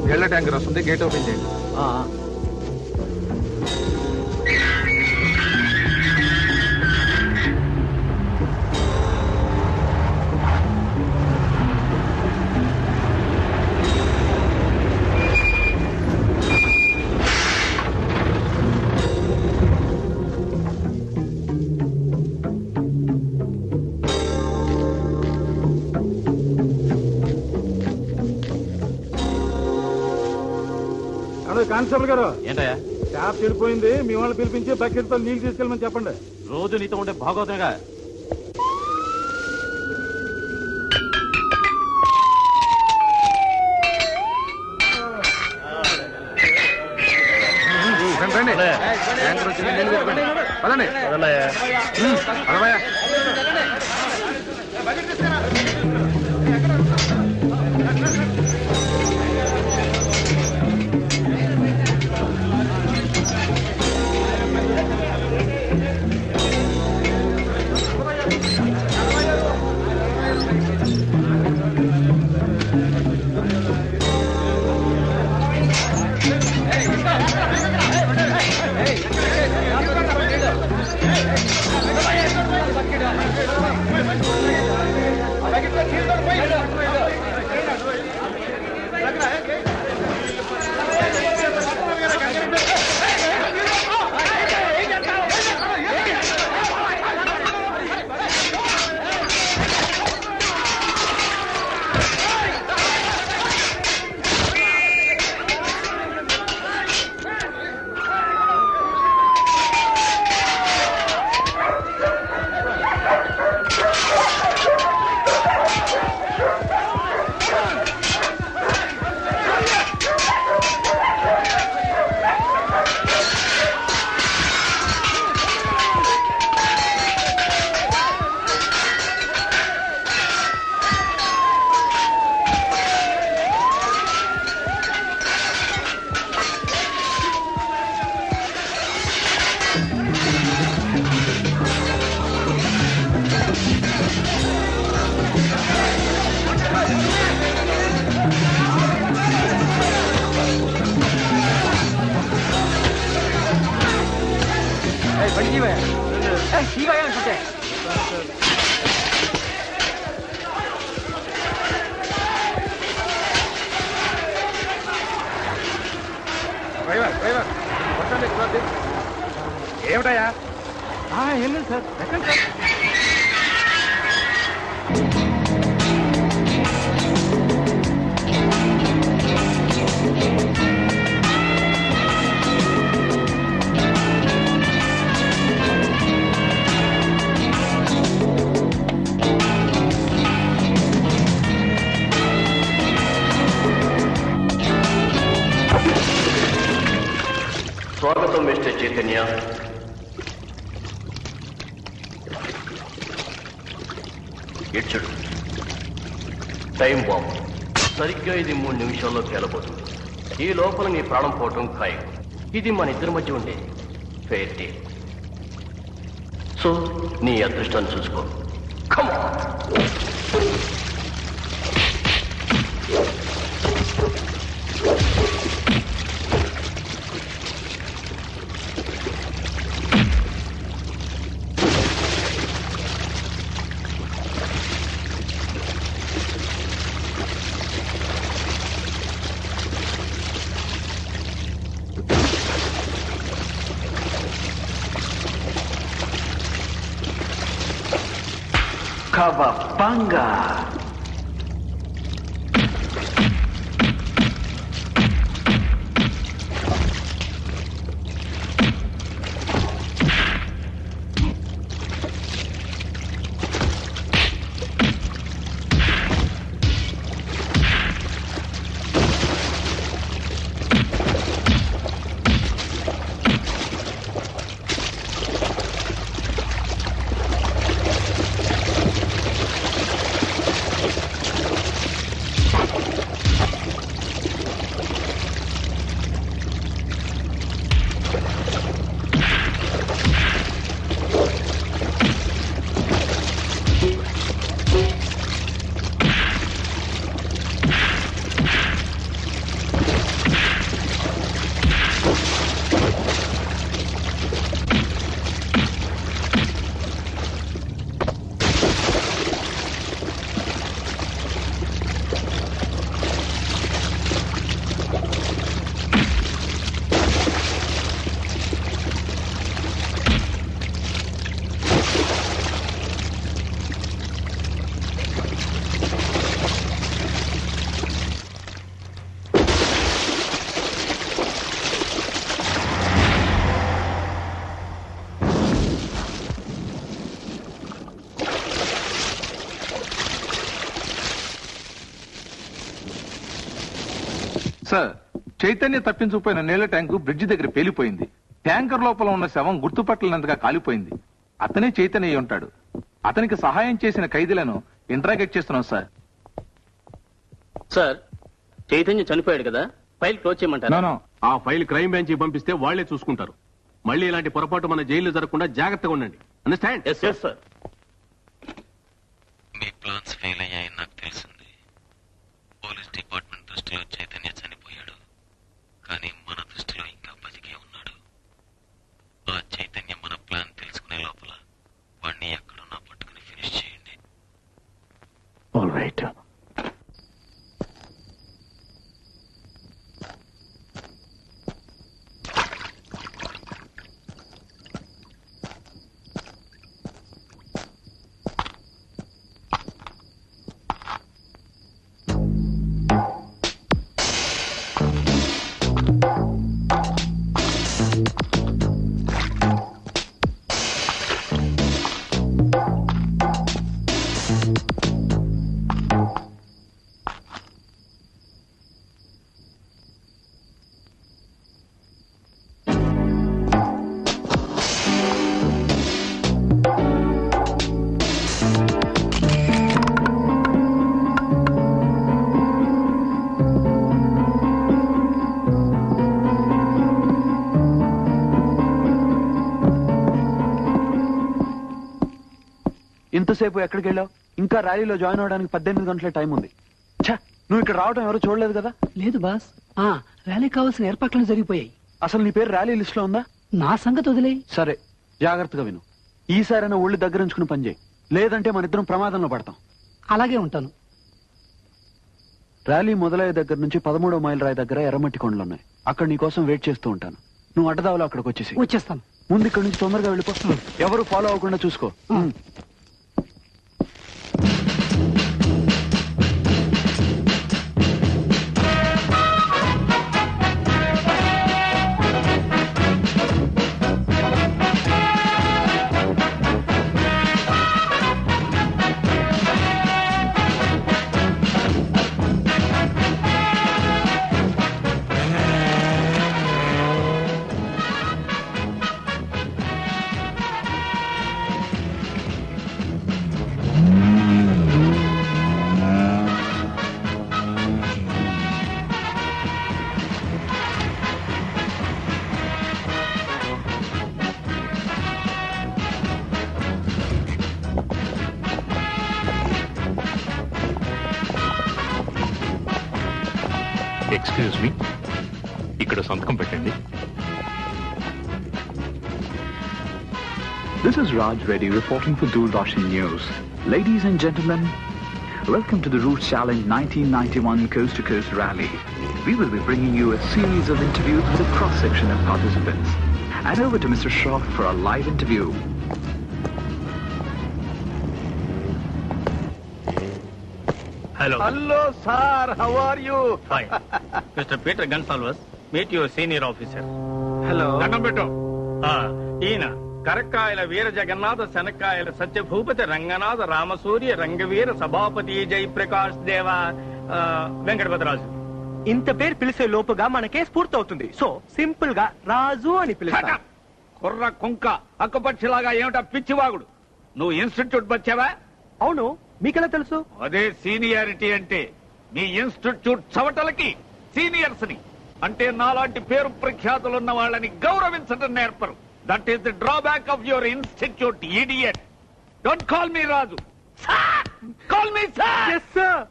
నీళ్ల ట్యాంకర్ వస్తుంది, gate open చేయండి. కానిస్టేబుల్ గారు, ఏంటయ్యా? ట్యాప్ చెడిపోయింది, మీ వాళ్ళు పిలిపించి బకెట్ తో నీళ్ళు తీసుకెళ్ళమని చెప్పండి. రోజు నీతో ఉంటే బాగోతుందిగా. ట్యాంకర్ వచ్చింది, నీళ్ళు పెట్టుకోండి. పదండి. పదవయ్యా. ఏమిటయ్యా? ఏం లేదు సార్, ఎక్కండి సార్. స్వాగతం మిస్టర్ చైతన్య. ఇచ్చుడు టైం బాంబ్. సరిగ్గా ఇది 3 నిమిషాల్లో పేలబోతుంది. ఈ లోపల నీ ప్రాణం పోవటం ఖాయం. ఇది మన ఇద్దరి మధ్య ఉండే ఫెయిర్ డీల్. సో నీ అదృష్టాన్ని చూసుకో. Come on. Kawabanga. Sir, Chaitanya తప్పించుకుపోయిన నీళ్ల ట్యాంకు బ్రిడ్జి దగ్గర పేలిపోయింది. ట్యాంకర్ లోపల ఉన్న శవం గుర్తుపట్టలేనంతగా కాలిపోయింది. అతనే చైతన్య అయి ఉంటాడు. అతనికి సహాయం చేసిన ఖైదీలను ఇంట్రాగేట్ చేస్తున్నాం సార్. సార్, చైతన్య చనిపోయాడు కదా, ఫైల్ క్లోజ్ చేయమంటారా? ఆ ఫైల్ క్రైమ్ బ్రాంచ్ కి పంపిస్తే వాళ్లే చూసుకుంటారు. మళ్ళీ ఇలాంటి పొరపాటు మన జైల్లో జరగకుండా జాగ్రత్తగా ఉండండి. అండర్స్టాండ్? Yes sir. మీ ప్లాన్స్ ఫెయిల్ అయ్యాయని నాకు తెలిసింది. పోలీస్ డిపార్ట్మెంట్ దృష్టిలో చైతన్య చనిపోయాడు, కానీ మన దృష్టిలో ఇంకా బతికే ఉన్నాడు. ఆ చైతన్య మన ప్లాన్ తెలుసుకునే లోపల వాడిని ఎక్కడున్నా పట్టుకుని ఫినిష్ చేయండి. All right. ఇంతసేపు ఎక్కడికి వెళ్ళావు? ఇంకా ర్యాలీలో జాయిన్ అవడానికి 18 గంటల టైం ఉంది. ఛ, నువ్వు ఇక్కడ రావడం ఎవరు చూడలేదు కదా? లేదు బాస్, ర్యాలీ కావాల్సిన ఏర్పాట్లు జరిగిపోయాయి. అసలు నీ పేరు ర్యాలీ లిస్ట్ లో ఉందా? నా సంగతి వదిలే. సరే, జాగ్రత్తగా విను. ఈసారైనా ఒళ్ళు దగ్గర ఉంచుకుని పనిచేయి, లేదంటే మన ఇద్దరం ప్రమాదంలో పడతాం. అలాగే ఉంటాను. ర్యాలీ మొదలయ్యే దగ్గర నుంచి 13వ మైల్ రాయి దగ్గర ఎర్రమట్టి కొండలు ఉన్నాయి. అక్కడ నీ కోసం వెయిట్ చేస్తూ ఉంటాను. నువ్వు అడ్డదావలో అక్కడికి వచ్చేస్తాను. ముందు ఇక్కడ నుంచి తొందరగా వెళ్ళిపో. ఎవరు ఫాలో అవ్వకుండా చూసుకో. ఎక్స్క్యూజ్ మీ, ఇక్కడ సంతకం పెట్టండి. This is Raj Reddy reporting for Doordarshan News. Ladies and gentlemen, welcome to the Route Challenge 1991 Coast to Coast Rally. We will be bringing you a series of interviews with a cross-section of participants. And over to Mr. Shroff for a live interview. Hello sir, how are you? Fine. Mr. Peter Gonsalves, meet your senior officer. Hello. దండం పెట్టు. ఈయన కరక్కాయల వీర జగన్నాథ శనక్కాయల సత్యభూపతి రంగనాథ రామసూర్య రంగవీర సభాపతి జయప్రకాష్ దేవ వెంకటపతిరాజు. ఇంత పేరు పిలిచే లోపుగా మన కేసు పూర్తవుతుంది. సో సింపుల్ గా రాజు అని పిలుస్తా. కుర్ర కుంక అక్కపక్షిలాగా ఏమిటా పిచ్చివాగుడు? నువ్వు ఇన్స్టిట్యూట్ వచ్చావా? అవును, మీకెలా తెలుసు? అదే సీనియారిటీ అంటే. మీ ఇన్స్టిట్యూట్ చవటలకి సీనియర్స్ ని, అంటే నాలాంటి పేరు ప్రఖ్యాతులున్న వాళ్ళని గౌరవించడం నేర్పరు. That is the drawback of your institute, idiot. Don't call me Raju, call me sir. Yes sir.